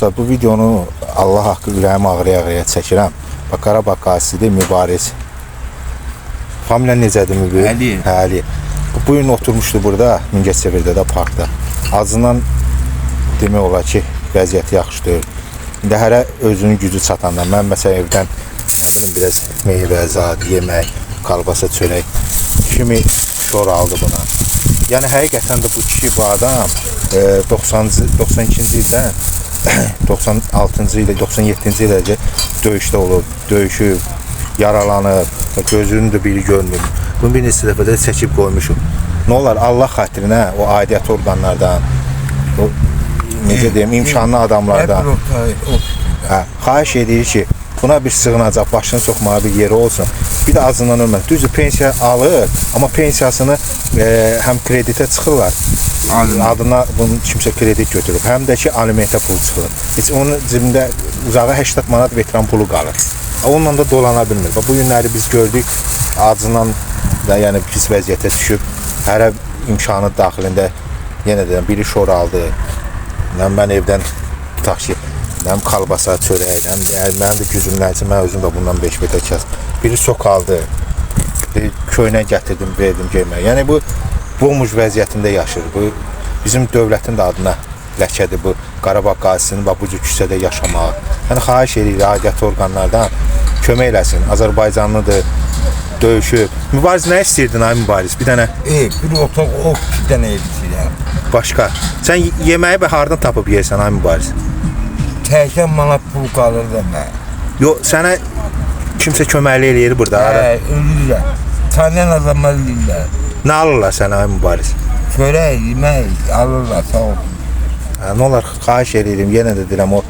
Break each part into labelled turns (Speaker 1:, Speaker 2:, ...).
Speaker 1: dostlar, bu videonu Allah haqqı ürəyim ağrıya çəkirəm. Bax, Qarabağ qazisidir, mübariz. Familiyan necədir mübir?
Speaker 2: Əliyev.
Speaker 1: Əliyev. Bu gün oturmuşdu burada, Mingəçevirdə də parkda. Azından demək olar ki, vəziyyəti yaxşı deyil. İndi hərə özünün gücü çatanda, mən məsələn evdən biraz meyvə, zad, yemək, kalbasa, çörək kimi şor aldı buna. Yəni həqiqətən də bu kişi, bu adam 92-ci ildən 96-cı ilə 97-ci iləcə döyüşdə olub, döyüşüb, yaralanıb, gözünün də biri görmür. Bunu bir neçə dəfə də çəkib qoymuşum. Nə olar Allah xatirinə o aidiyyət orqanlardan, o necə deyim, imkanlı adamlardan xahiş edir ki, buna bir sığınacaq, başını soxmağa bir yeri olsun. Bir də azından ölmez. Düzdür, pensiya alır, amma pensiyasını həm kreditə çıxırlar. Adına bunu kimsə kredit götürüb, həm də ki alimentə pul çıxır. Heç onun cibində uzağa 80 manat veteran pulu qalır. Onunla da dolana bilmir. Bu günləri biz gördük, acından da yəni pis vəziyyətə düşüb, hərə imkanı daxilində yenə də biri şor aldı. Mən evdən tutaq ki, həm kalbasa, çörək, mənim də gücüm nəyəcə, mən özüm də bundan 5 betə kəs. Biri sok aldı, köynə gətirdim, verdim geyməyə. Yəni bu bomboş vəziyyətində yaşır. Bu bizim dövlətin də adına ləkədir bu Qarabağ qazisinin bu cür küçədə yaşamağı. Yəni xahiş edirik aidiyyət orqanlardan kömək eləsin. Azərbaycanlıdır, döyüşüb. Mübariz nə istəyirdin ay Mübariz? Bir dənə
Speaker 2: bir otaq, bir dənə ev istəyirəm.
Speaker 1: Başqa. Sən yeməyi hardan tapıb yeyirsən ay Mübariz?
Speaker 2: 80 manat pul qalırdı mən.
Speaker 1: Yox, sənə kimsə köməkli eləyir burada?
Speaker 2: Ölürlər. Tanıyan adamlar ölürlər.
Speaker 1: Nə alırlar sənə ay Mübariz?
Speaker 2: Çörək, yemək alırlar, sağ olun.
Speaker 1: Nə olar, xahiş edirəm, yenə də deyirəm, o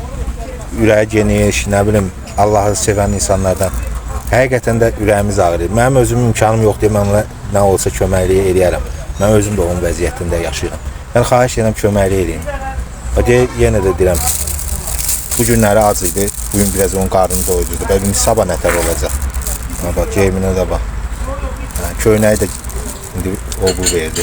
Speaker 1: ürəyi geniş, nə bilim, Allahı sevən insanlardan həqiqətən də ürəyimiz ağrıyır. Mənim özüm imkanım yoxdur, mən ona nə olsa köməkliyi eləyərəm. Mən özüm də onun vəziyyətində yaşayıram. Yəni xahiş edirəm, köməkli eləyim. Yenə də deyirəm, bu günləri az idi, bugün biraz onun qarnını doydurdu. Bəlkə sabah nətər olacaq. Bax, geyiminə də bax. Köynəyi də indi o bu verdi.